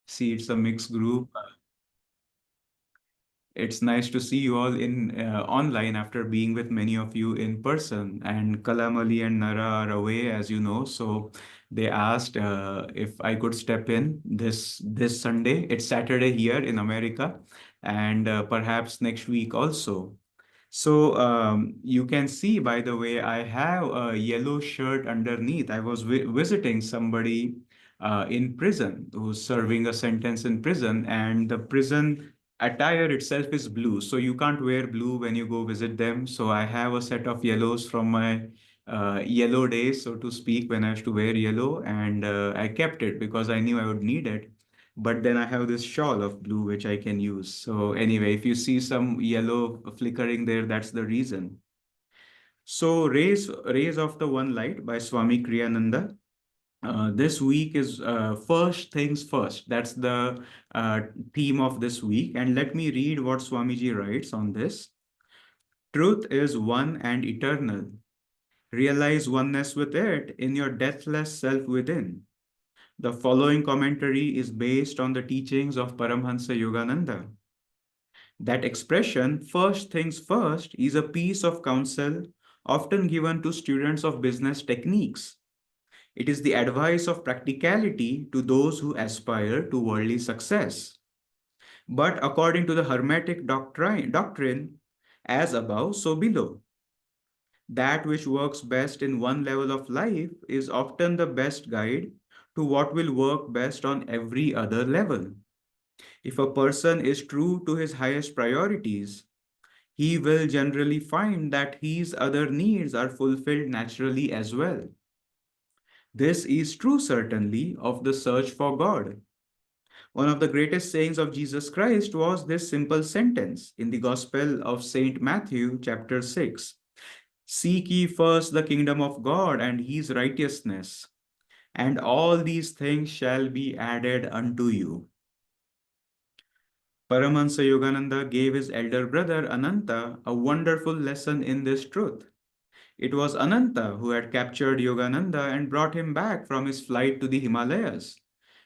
See, it's a mixed group. It's nice to see you all in online after being with many of you in person. And Kalamali and Nara are away, as you know. So they asked if I could step in this Sunday. It's Saturday here in America, and perhaps next week also. So you can see, by the way, I have a yellow shirt underneath. I was visiting somebody in prison who's serving a sentence in prison, and the prison attire itself is blue. So you can't wear blue when you go visit them. So I have a set of yellows from my yellow days, so to speak, when I used to wear yellow, and I kept it because I knew I would need it. But then I have this shawl of blue which I can use. So anyway, if you see some yellow flickering there, that's the reason. So Rays of the One Light by Swami Kriyananda. This week is first things first. That's the uh, theme of this week. And let me read what Swamiji writes on this. Truth is one and eternal. Realize oneness with it in your deathless self within. The following commentary is based on the teachings of Paramhansa Yogananda. That expression, first things first, is a piece of counsel often given to students of business techniques. It is the advice of practicality to those who aspire to worldly success. But according to the Hermetic doctrine, as above, so below. That which works best in one level of life is often the best guide to what will work best on every other level. If a person is true to his highest priorities, he will generally find that his other needs are fulfilled naturally as well. This is true, certainly, of the search for God. One of the greatest sayings of Jesus Christ was this simple sentence in the Gospel of St. Matthew, chapter 6. Seek ye first the kingdom of God and his righteousness, and all these things shall be added unto you. Paramahansa Yogananda gave his elder brother Ananta a wonderful lesson in this truth. It was Ananta who had captured Yogananda and brought him back from his flight to the Himalayas,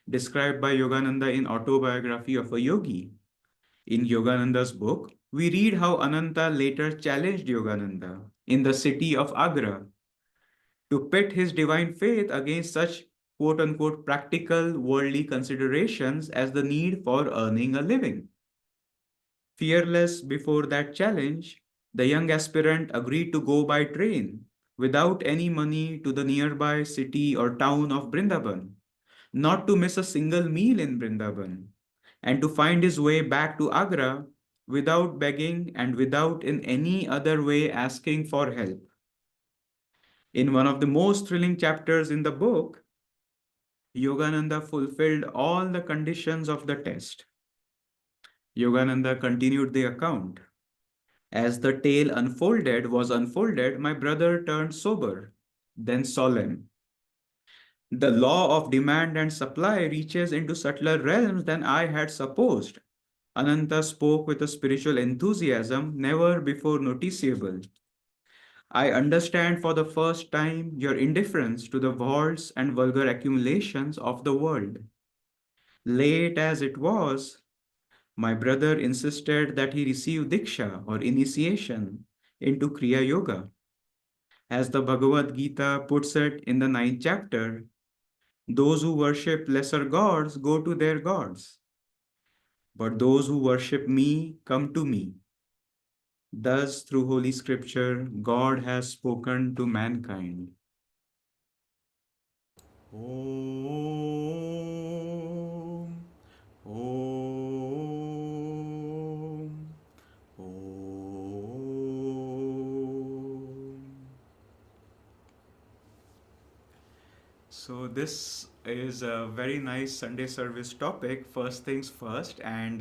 described by Yogananda in Autobiography of a Yogi. In Yogananda's book, we read how Ananta later challenged Yogananda in the city of Agra to pit his divine faith against such quote unquote practical worldly considerations as the need for earning a living. Fearless before that challenge, the young aspirant agreed to go by train without any money to the nearby city or town of Brindaban, not to miss a single meal in Brindaban, and to find his way back to Agra without begging and without in any other way asking for help. In one of the most thrilling chapters in the book, Yogananda fulfilled all the conditions of the test. Yogananda continued the account. As the tale was unfolded, my brother turned sober, then solemn. The law of demand and supply reaches into subtler realms than I had supposed. Ananta spoke with a spiritual enthusiasm never before noticeable. I understand for the first time your indifference to the vaults and vulgar accumulations of the world. Late as it was, my brother insisted that he receive Diksha or initiation into Kriya Yoga. As the Bhagavad Gita puts it in the ninth chapter, those who worship lesser gods go to their gods, but those who worship me come to me. Thus, through Holy Scripture, God has spoken to mankind. Om, Om, Om. So, this is a very nice Sunday service topic, first things first, and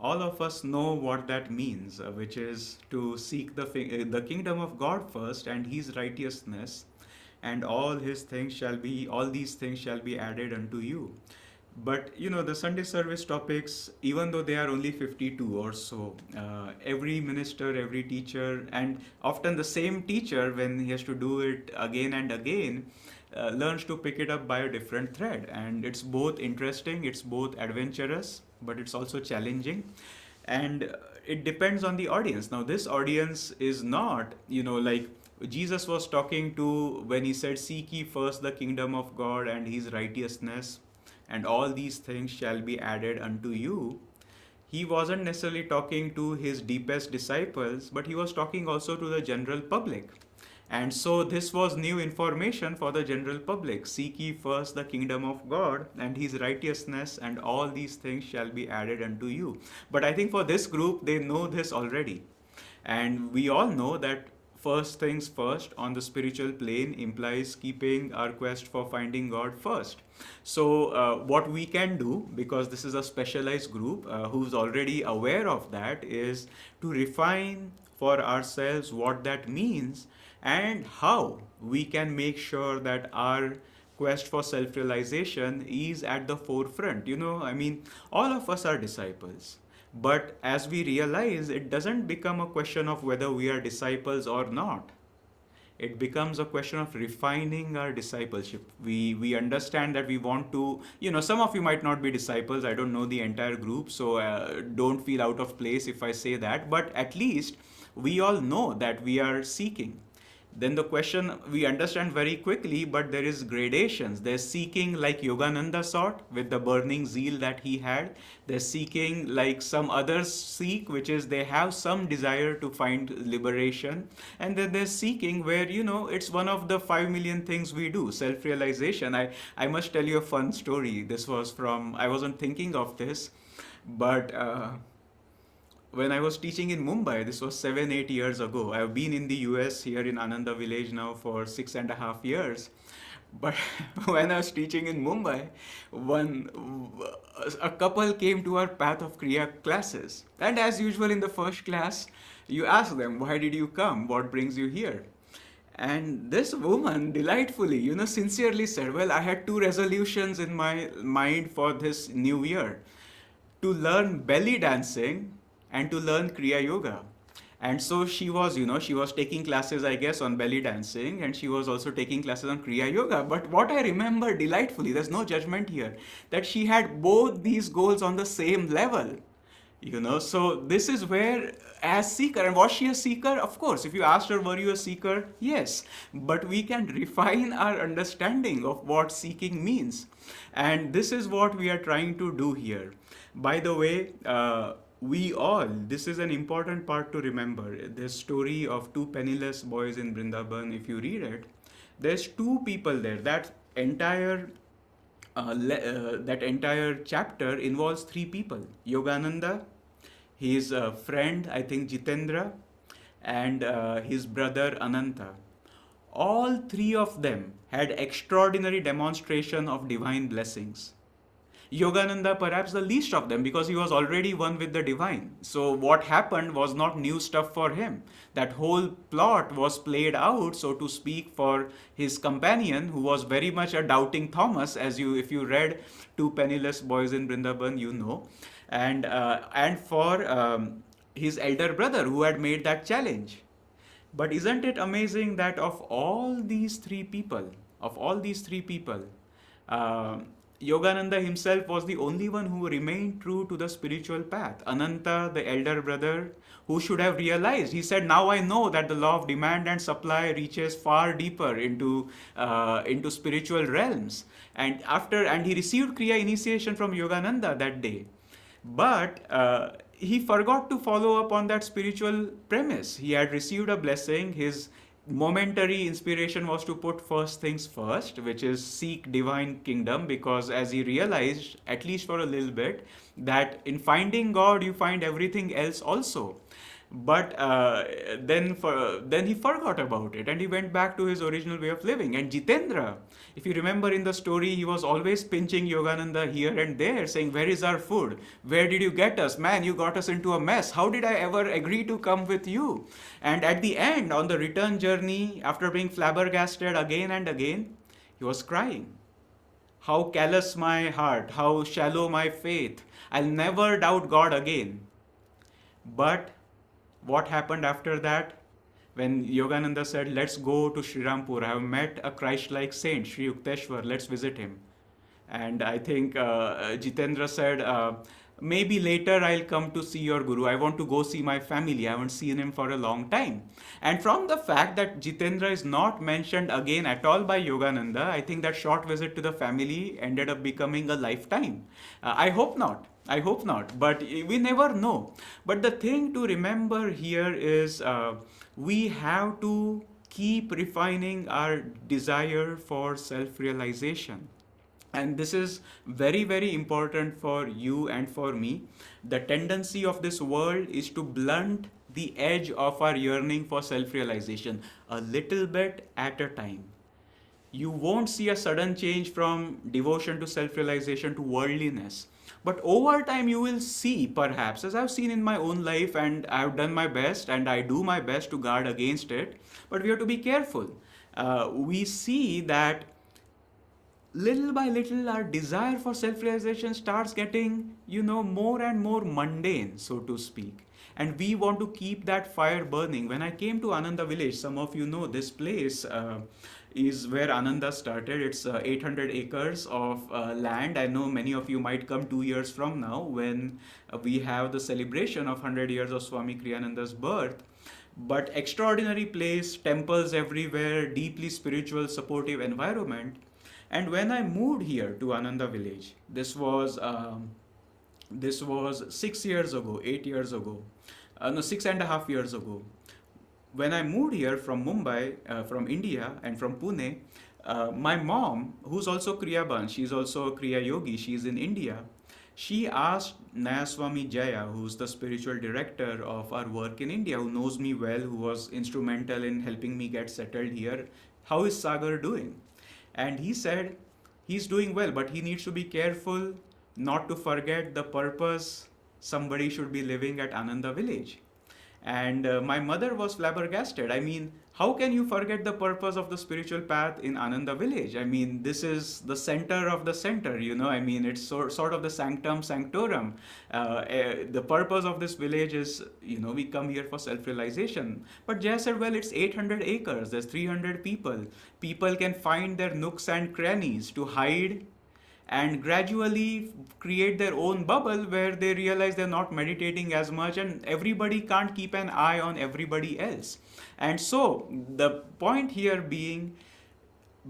all of us know what that means, which is to seek the kingdom of God first and his righteousness, and all these things shall be added unto you. But you know, the Sunday service topics, even though they are only 52 or so, every minister, every teacher, and often the same teacher, when he has to do it again and again, learns to pick it up by a different thread. And it's both interesting, it's both adventurous, but it's also challenging. And it depends on the audience. Now, this audience is not, like Jesus was talking to when he said, "Seek ye first the kingdom of God and his righteousness, and all these things shall be added unto you." He wasn't necessarily talking to his deepest disciples, but he was talking also to the general public. And so this was new information for the general public. "Seek ye first the kingdom of God and his righteousness, and all these things shall be added unto you." But I think for this group, they know this already. And we all know that first things first on the spiritual plane implies keeping our quest for finding God first. So, what we can do, because this is a specialized group who's already aware of that, is to refine for ourselves what that means and how we can make sure that our quest for self realization is at the forefront. I mean, all of us are disciples. But as we realize, it doesn't become a question of whether we are disciples or not. It becomes a question of refining our discipleship. We understand that we want to, some of you might not be disciples. I don't know the entire group, so don't feel out of place if I say that. But at least we all know that we are seeking. Then the question we understand very quickly, but there is gradations. There's seeking like Yogananda sought with the burning zeal that he had. There's seeking like some others seek, which is they have some desire to find liberation. And then there's seeking where, it's one of the 5 million things we do, self-realization. I must tell you a fun story. This was from, I wasn't thinking of this, but when I was teaching in Mumbai, this was 7, 8 years ago. I've been in the US here in Ananda village now for 6.5 years. But when I was teaching in Mumbai, a couple came to our Path of Kriya classes. And as usual in the first class, you ask them, "Why did you come? What brings you here?" And this woman delightfully, sincerely said, "Well, I had two resolutions in my mind for this new year: to learn belly dancing and to learn Kriya Yoga." And so she was taking classes, I guess, on belly dancing, and she was also taking classes on Kriya Yoga. But what I remember delightfully, there's no judgment here, that she had both these goals on the same level. So this is where, as seeker, and was she a seeker? Of course. If you asked her, "Were you a seeker?" Yes. But we can refine our understanding of what seeking means. And this is what we are trying to do here. By the way, this is an important part to remember. The story of two penniless boys in Vrindavan, if you read it, there's two people there. That entire chapter involves three people: Yogananda, his friend, I think Jitendra, and his brother Ananta. All three of them had extraordinary demonstration of divine blessings. Yogananda perhaps the least of them, because he was already one with the divine. So what happened was not new stuff for him. That whole plot was played out, so to speak, for his companion, who was very much a doubting Thomas, if you read Two Penniless Boys in Vrindavan, and for his elder brother, who had made that challenge. But isn't it amazing that of all these three people, uh, Yogananda himself was the only one who remained true to the spiritual path. Ananta, the elder brother, who should have realized, he said, "Now I know that the law of demand and supply reaches far deeper into spiritual realms." And he received Kriya initiation from Yogananda that day. But he forgot to follow up on that spiritual premise. He had received a blessing. His momentary inspiration was to put first things first, which is seek divine kingdom, because as he realized, at least for a little bit, that in finding God, you find everything else also. But then he forgot about it, and he went back to his original way of living. And Jitendra, if you remember in the story, he was always pinching Yogananda here and there, saying, "Where is our food? Where did you get us? Man, you got us into a mess. How did I ever agree to come with you?" And at the end, on the return journey, after being flabbergasted again and again, he was crying. "How callous my heart, how shallow my faith. I'll never doubt God again." But what happened after that? When Yogananda said, let's go to Sri Rampur, I have met a Christ-like saint, Sri Yukteswar, let's visit him. And I think Jitendra said, maybe later I'll come to see your Guru. I want to go see my family. I haven't seen him for a long time. And from the fact that Jitendra is not mentioned again at all by Yogananda, I think that short visit to the family ended up becoming a lifetime. I hope not. I hope not. But we never know. But the thing to remember here is we have to keep refining our desire for self realization. And this is very, very important for you and for me. The tendency of this world is to blunt the edge of our yearning for self realization a little bit at a time. You won't see a sudden change from devotion to self realization to worldliness. But over time, you will see, perhaps, as I've seen in my own life, and I've done my best, and I do my best to guard against it. But we have to be careful. We see that little by little our desire for self-realization starts getting more and more mundane, so to speak, and we want to keep that fire burning. When I came to Ananda village, some of you know this place is where Ananda started. It's 800 acres of land. I know many of you might come 2 years from now when we have the celebration of 100 years of Swami Kriyananda's birth. But extraordinary place, temples everywhere, deeply spiritual supportive environment. And when I moved here to Ananda village, this was 6 years ago, 8 years ago, no, 6.5 years ago. When I moved here from Mumbai, from India, and from Pune, my mom, who's also Kriyaban, she's also a Kriya Yogi, she's in India. She asked Nayaswami Jaya, who's the spiritual director of our work in India, who knows me well, who was instrumental in helping me get settled here, how is Sagar doing? And he said, he's doing well, but he needs to be careful not to forget the purpose somebody should be living at Ananda village. And my mother was flabbergasted. I mean, how can you forget the purpose of the spiritual path in Ananda village? I mean, this is the center of the center, I mean, it's sort of the sanctum sanctorum. The purpose of this village is, we come here for self realization. But Jay said, well, it's 800 acres, there's 300 people. People can find their nooks and crannies to hide and gradually create their own bubble where they realize they're not meditating as much, and everybody can't keep an eye on everybody else. And so the point here being,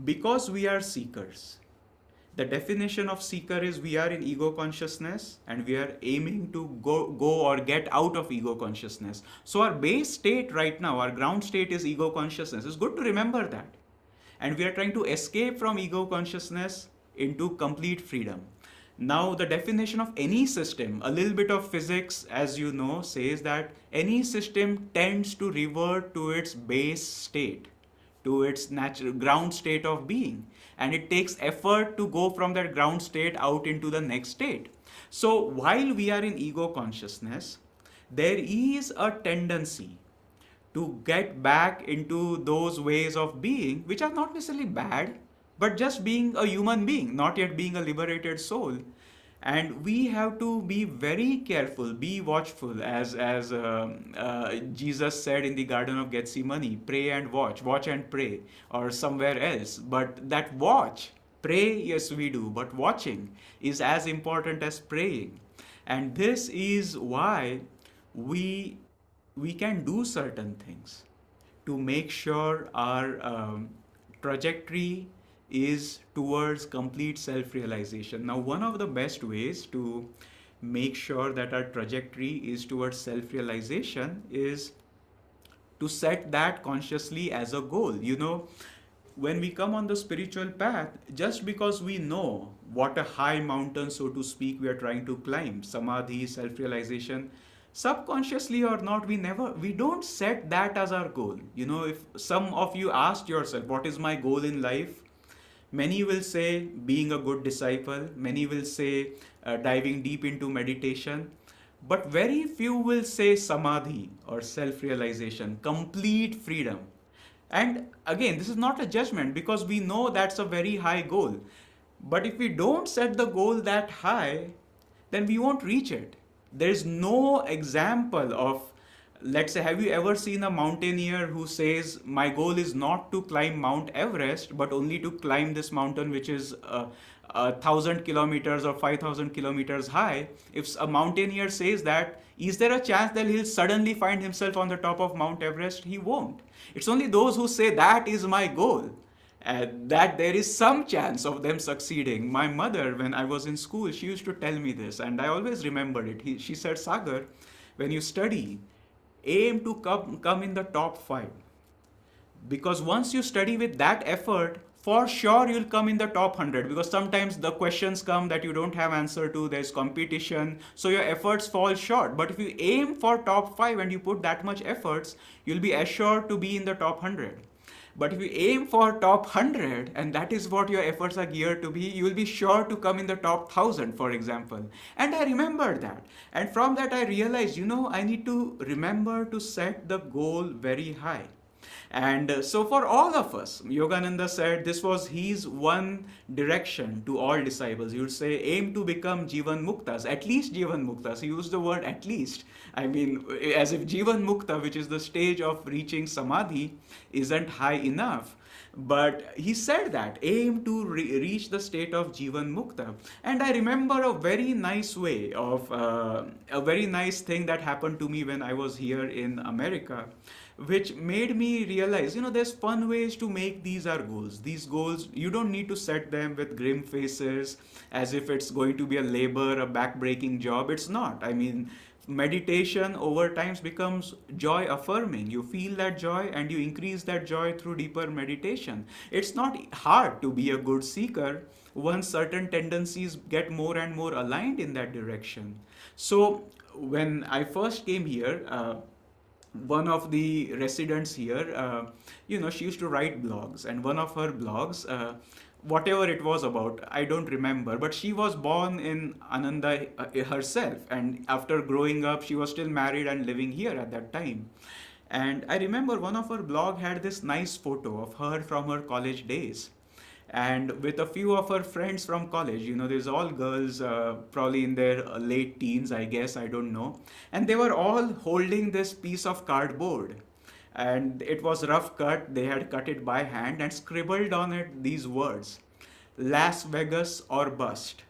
because we are seekers, the definition of seeker is we are in ego consciousness and we are aiming to go or get out of ego consciousness. So our base state right now, our ground state, is ego consciousness. It's good to remember that. And we are trying to escape from ego consciousness into complete freedom. Now, the definition of any system, a little bit of physics, as you know, says that any system tends to revert to its base state, to its natural ground state of being. And it takes effort to go from that ground state out into the next state. So, while we are in ego consciousness, there is a tendency to get back into those ways of being, which are not necessarily bad, but just being a human being, not yet being a liberated soul. And we have to be very careful, be watchful, as Jesus said in the Garden of Gethsemane, pray and watch and pray, or somewhere else. But that watch, pray, yes, we do, but watching is as important as praying. And this is why we we can do certain things to make sure our trajectory is towards complete self realization. Now, one of the best ways to make sure that our trajectory is towards self realization is to set that consciously as a goal. When we come on the spiritual path, just because we know what a high mountain, so to speak, we are trying to climb, samadhi, self realization, subconsciously or not, we don't set that as our goal. If some of you asked yourself, what is my goal in life? Many will say being a good disciple, many will say diving deep into meditation, but very few will say samadhi or self realization, complete freedom. And again, this is not a judgment because we know that's a very high goal. But if we don't set the goal that high, then we won't reach it. There is no example of let's say, have you ever seen a mountaineer who says, my goal is not to climb Mount Everest, but only to climb this mountain which is 1,000 kilometers or 5,000 kilometers high? If a mountaineer says that, is there a chance that he'll suddenly find himself on the top of Mount Everest? He won't. It's only those who say, that is my goal, that there is some chance of them succeeding. My mother, when I was in school, she used to tell me this, and I always remembered it. She said, Sagar, when you study, aim to come in the top 5. Because once you study with that effort, for sure you'll come in the top 100, because sometimes the questions come that you don't have answer to, there's competition, so your efforts fall short. But if you aim for top 5 and you put that much efforts, you'll be assured to be in the top 100. But if you aim for top 100, and that is what your efforts are geared to be, you will be sure to come in the top 1,000, for example. And I remembered that. And from that I realized, I need to remember to set the goal very high. And so for all of us, Yogananda said this was his one direction to all disciples. He would say, aim to become Jivan Muktas, at least Jivan Muktas. He used the word at least. I mean, as if Jivan Mukta, which is the stage of reaching Samadhi, isn't high enough. But he said that, aim to reach the state of Jivan Mukta. And I remember a very nice way of, a very nice thing that happened to me when I was here in America, which made me realize, there's fun ways to make these our goals. These goals, you don't need to set them with grim faces as if it's going to be a labor, a back-breaking job. It's not. I mean, meditation over times becomes joy affirming. You feel that joy and you increase that joy through deeper meditation. It's not hard to be a good seeker once certain tendencies get more and more aligned in that direction. So when I first came here, one of the residents here, she used to write blogs, and one of her blogs, whatever it was about, I don't remember, but she was born in Ananda herself, and after growing up, she was still married and living here at that time. And I remember one of her blog had this nice photo of her from her college days, and with a few of her friends from college. There's all girls, probably in their late teens, I guess, I don't know, and they were all holding this piece of cardboard, and it was rough cut. They had cut it by hand and scribbled on it these words: Las Vegas or bust,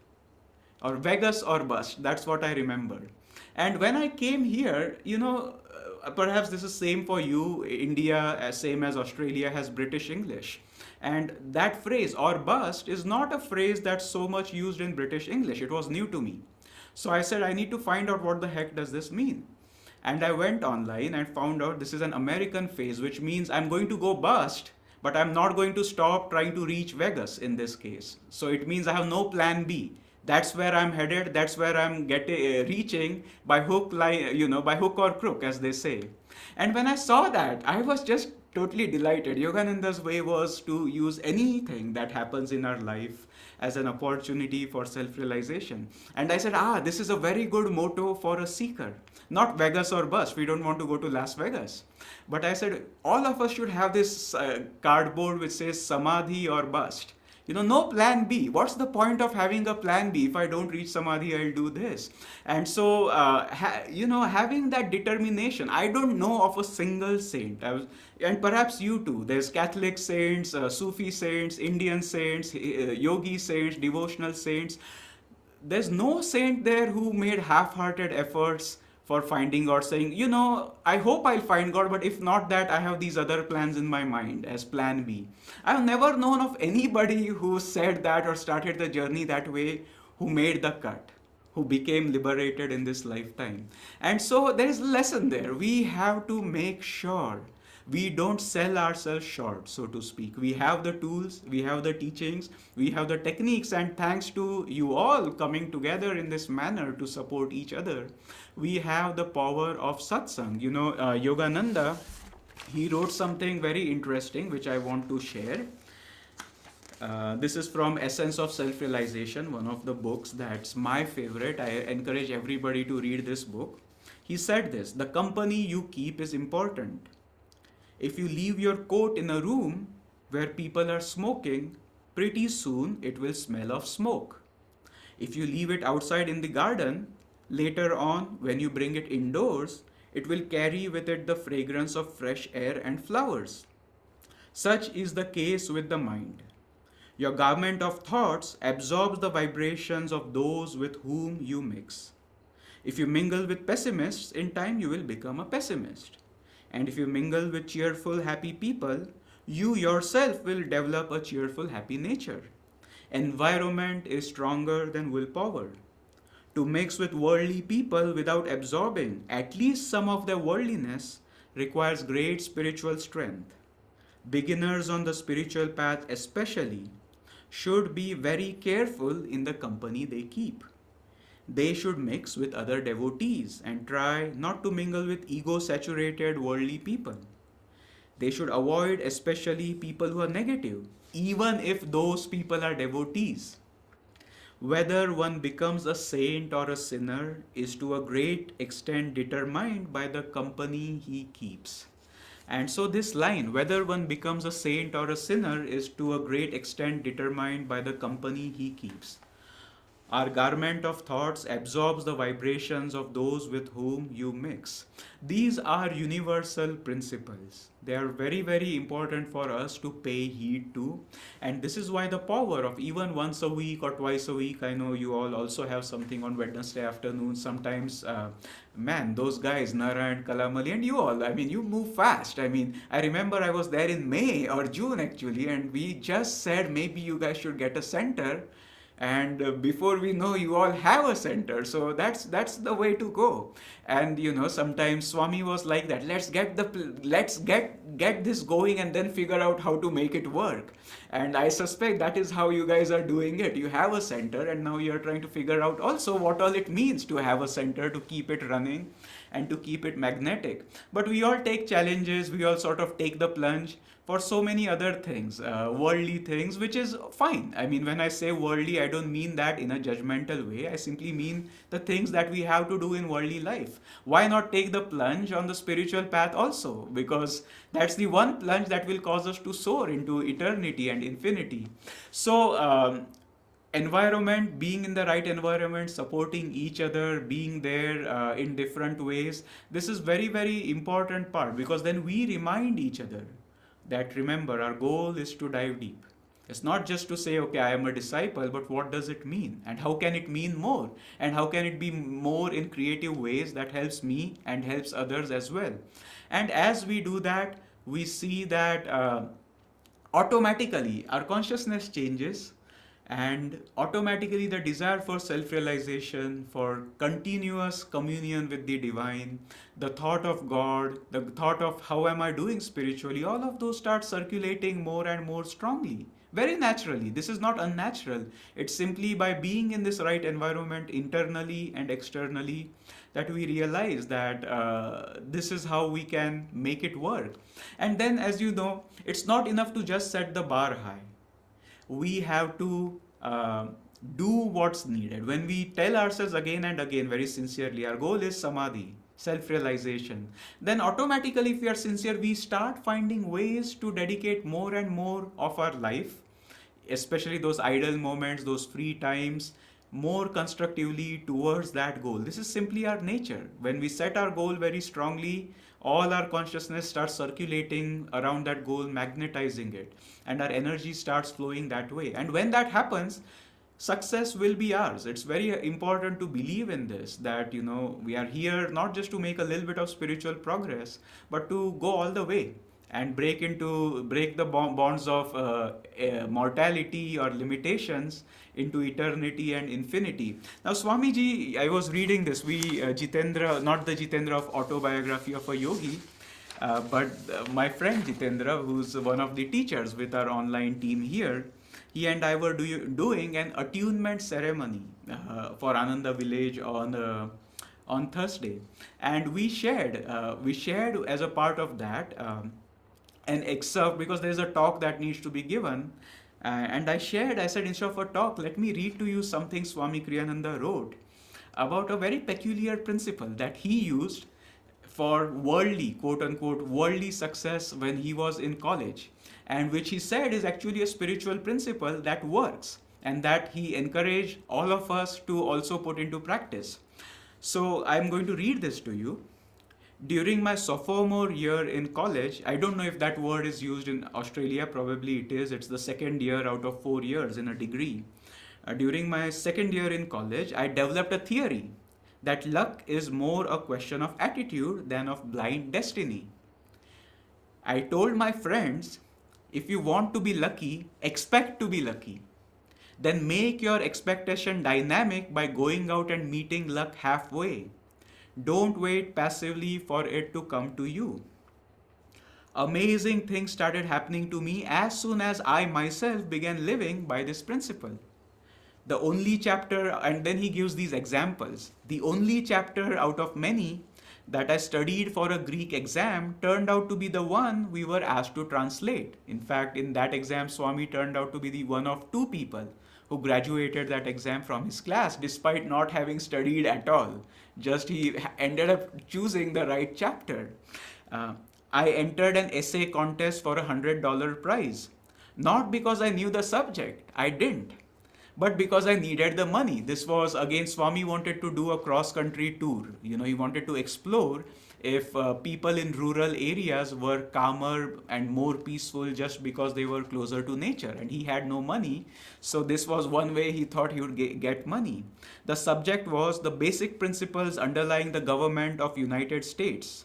or Vegas or bust. That's what I remember. And when I came here, perhaps this is same for you. India, same as Australia, has British English. And that phrase, or bust, is not a phrase that's so much used in British English. It was new to me. So I said, I need to find out what the heck does this mean. And I went online and found out this is an American phrase, which means I'm going to go bust, but I'm not going to stop trying to reach Vegas in this case. So it means I have no plan B. That's where I'm headed. That's where I'm reaching by hook, by hook or crook, as they say. And when I saw that, I was just totally delighted. Yogananda's way was to use anything that happens in our life as an opportunity for self-realization. And I said, this is a very good motto for a seeker. Not Vegas or bust. We don't want to go to Las Vegas. But I said, all of us should have this cardboard which says Samadhi or bust. No plan B. What's the point of having a plan B? If I don't reach Samadhi, I'll do this. And so, having that determination. I don't know of a single saint. And perhaps you too. There's Catholic saints, Sufi saints, Indian saints, Yogi saints, devotional saints. There's no saint there who made half-hearted efforts for finding God, saying, I hope I'll find God, but if not that, I have these other plans in my mind as plan B. I've never known of anybody who said that or started the journey that way, who made the cut, who became liberated in this lifetime. And so there is a lesson there. We have to make sure we don't sell ourselves short, so to speak. We have the tools, we have the teachings, we have the techniques, and thanks to you all coming together in this manner to support each other, we have the power of satsang. Yogananda, he wrote something very interesting which I want to share. This is from Essence of Self-Realization, one of the books that's my favorite. I encourage everybody to read this book. He said this: the company you keep is important. If you leave your coat in a room where people are smoking, pretty soon it will smell of smoke. If you leave it outside in the garden, later on when you bring it indoors, It will carry with it the fragrance of fresh air and flowers. Such is the case with the mind. Your garment of thoughts absorbs the vibrations of those with whom you mix. If you mingle with pessimists, in time you will become a pessimist. And if you mingle with cheerful, happy people, you yourself will develop a cheerful, happy nature. Environment is stronger than willpower. To mix with worldly people without absorbing at least some of their worldliness requires great spiritual strength. Beginners on the spiritual path, especially, should be very careful in the company they keep. They should mix with other devotees and try not to mingle with ego saturated worldly people. They should avoid especially people who are negative, even if those people are devotees. Whether one becomes a saint or a sinner is to a great extent determined by the company he keeps. And so, this line, whether one becomes a saint or a sinner, is to a great extent determined by the company he keeps. Our garment of thoughts absorbs the vibrations of those with whom you mix. These are universal principles. They are very, very important for us to pay heed to. And this is why the power of even once a week or twice a week, I know you all also have something on Wednesday afternoon. Sometimes, man, those guys, Nara and Kalamali, and you all, I mean, you move fast. I mean, I remember I was there in May or June actually, and we just said maybe you guys should get a center, and before we know you all have a center. So that's the way to go. And sometimes Swami was like that, let's get this going and then figure out how to make it work. And I suspect that is how you guys are doing it. You have a center and now you're trying to figure out also what all it means to have a center, to keep it running and to keep it magnetic. But we all take challenges, we all sort of take the plunge for so many other things, worldly things, which is fine. I mean, when I say worldly, I don't mean that in a judgmental way. I simply mean the things that we have to do in worldly life. Why not take the plunge on the spiritual path also? Because that's the one plunge that will cause us to soar into eternity and infinity. So, environment, being in the right environment, supporting each other, being there in different ways, this is very, very important part, because then we remind each other that, remember, our goal is to dive deep. It's not just to say, okay, I am a disciple, but what does it mean? And how can it mean more? And how can it be more in creative ways that helps me and helps others as well? And as we do that, we see that automatically our consciousness changes, and automatically the desire for self-realization, for continuous communion with the divine, the thought of God, the thought of how am I doing spiritually, all of those start circulating more and more strongly, very naturally. This is not unnatural. It's simply by being in this right environment internally and externally that we realize that this is how we can make it work. And then, as you know, it's not enough to just set the bar high. We have to do what's needed. When we tell ourselves again and again very sincerely, our goal is samadhi, self-realization, then automatically, if we are sincere, we start finding ways to dedicate more and more of our life, especially those idle moments, those free times, more constructively towards that goal. This is simply our nature. When we set our goal very strongly, all our consciousness starts circulating around that goal, magnetizing it, and our energy starts flowing that way. And when that happens, success will be ours. It's very important to believe in this, that we are here not just to make a little bit of spiritual progress, but to go all the way and break the bonds of mortality or limitations into eternity and infinity. Now, Swamiji, I was reading this. Jitendra, not the Jitendra of Autobiography of a Yogi, but my friend Jitendra, who's one of the teachers with our online team here, he and I were doing an attunement ceremony for Ananda Village on Thursday, and we shared as a part of that. An excerpt, because there's a talk that needs to be given, and I said, instead of a talk, let me read to you something Swami Kriyananda wrote about a very peculiar principle that he used for worldly, quote unquote, worldly success when he was in college, and which he said is actually a spiritual principle that works and that he encouraged all of us to also put into practice. So I'm going to read this to you. During my sophomore year in college, I don't know if that word is used in Australia, probably it is. It's the second year out of 4 years in a degree. During my second year in college, I developed a theory that luck is more a question of attitude than of blind destiny. I told my friends, if you want to be lucky, expect to be lucky. Then make your expectation dynamic by going out and meeting luck halfway. Don't wait passively for it to come to you. Amazing things started happening to me as soon as I myself began living by this principle. The only chapter, and then he gives these examples. The only chapter out of many that I studied for a Greek exam turned out to be the one we were asked to translate. In fact, in that exam, Swami turned out to be the one of two people who graduated that exam from his class despite not having studied at all. Just he ended up choosing the right chapter. Uh, I entered an essay contest for $100 prize. Not because I knew the subject, I didn't, but because I needed the money. This was again, Swami wanted to do a cross country tour. He wanted to explore if people in rural areas were calmer and more peaceful just because they were closer to nature, and he had no money. So, this was one way he thought he would get money. The subject was the basic principles underlying the government of United States,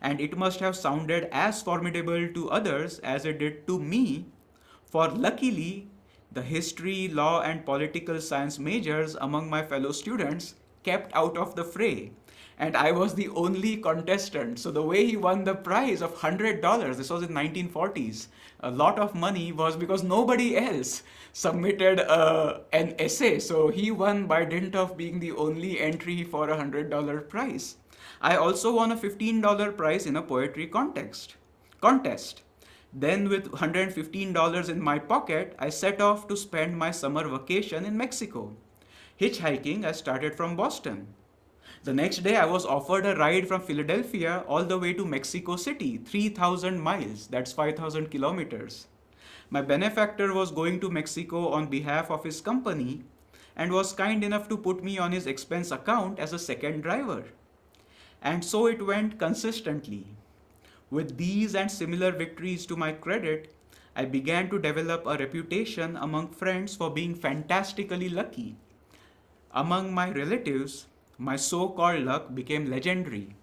and it must have sounded as formidable to others as it did to me, for luckily, the history, law, and political science majors among my fellow students kept out of the fray. And I was the only contestant. So the way he won the prize of $100, this was in 1940s, a lot of money, was because nobody else submitted an essay. So he won by dint of being the only entry for a $100 prize. I also won a $15 prize in a poetry contest. Then, with $115 in my pocket, I set off to spend my summer vacation in Mexico. Hitchhiking, I started from Boston. The next day, I was offered a ride from Philadelphia all the way to Mexico City, 3,000 miles, that's 5,000 kilometers. My benefactor was going to Mexico on behalf of his company and was kind enough to put me on his expense account as a second driver. And so it went consistently. With these and similar victories to my credit, I began to develop a reputation among friends for being fantastically lucky. Among my relatives, my so-called luck became legendary.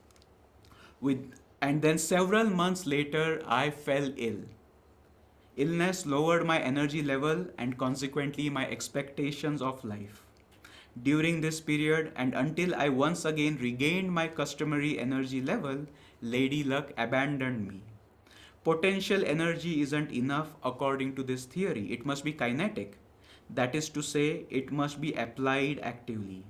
With, and then several months later, I fell ill. Illness lowered my energy level and consequently my expectations of life. During this period and until I once again regained my customary energy level, Lady Luck abandoned me. Potential energy isn't enough according to this theory. It must be kinetic. That is to say, it must be applied actively.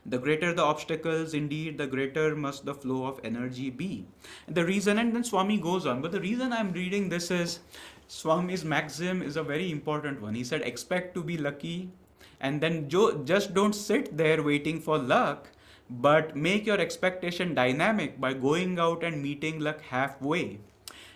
The greater the obstacles, indeed, the greater must the flow of energy be. The reason, and then Swami goes on, but the reason I'm reading this is Swami's maxim is a very important one. He said, expect to be lucky, and then just don't sit there waiting for luck, but make your expectation dynamic by going out and meeting luck halfway.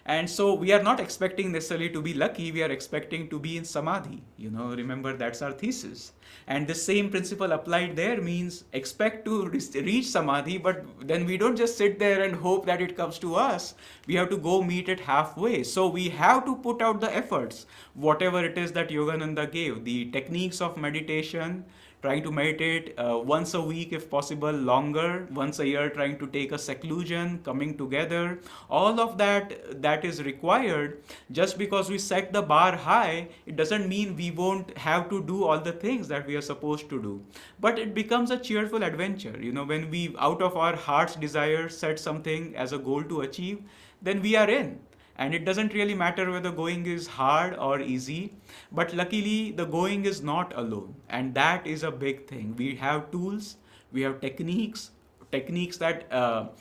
And so we are not expecting necessarily to be lucky, we are expecting to be in samadhi. Remember, that's our thesis. And the same principle applied there means expect to reach samadhi, but then we don't just sit there and hope that it comes to us. We have to go meet it halfway. So we have to put out the efforts, whatever it is that Yogananda gave, the techniques of meditation, trying to meditate once a week if possible, longer, once a year trying to take a seclusion, coming together, all of that is required. Just because we set the bar high, it doesn't mean we won't have to do all the things that we are supposed to do, but it becomes a cheerful adventure. When we out of our heart's desire set something as a goal to achieve, then we are in. And it doesn't really matter whether going is hard or easy, but luckily the going is not alone, and that is a big thing. We have tools, we have techniques that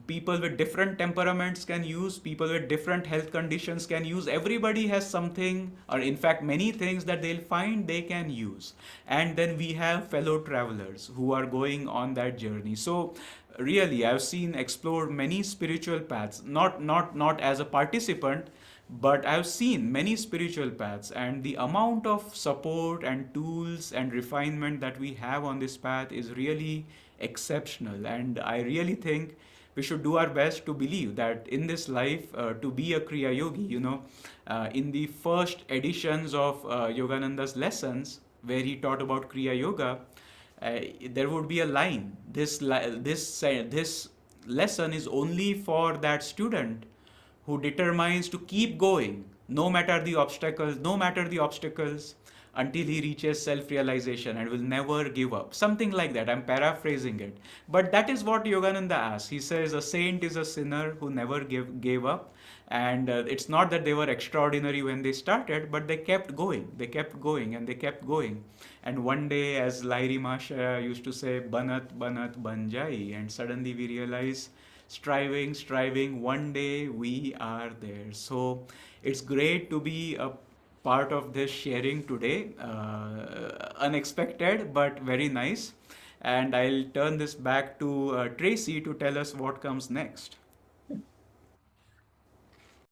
people with different temperaments can use, people with different health conditions can use. Everybody has something, or in fact many things that they'll find they can use. And then we have fellow travelers who are going on that journey. So really, I've seen explore many spiritual paths, not as a participant, but I've seen many spiritual paths, and the amount of support and tools and refinement that we have on this path is really exceptional. And I really think we should do our best to believe that in this life, to be a Kriya Yogi, in the first editions of Yogananda's lessons, where he taught about Kriya Yoga, there would be a line. This lesson is only for that student who determines to keep going no matter the obstacles, until he reaches self-realization and will never give up. Something like that. I'm paraphrasing it. But that is what Yogananda asks. He says a saint is a sinner who never gave up. And it's not that they were extraordinary when they started, but they kept going. They kept going and they kept going. And one day, as Lairi Masha used to say, Banat, Banat, Banjai. And suddenly we realize, striving, one day we are there. So it's great to be a part of this sharing today. Unexpected, but very nice. And I'll turn this back to Tracy to tell us what comes next.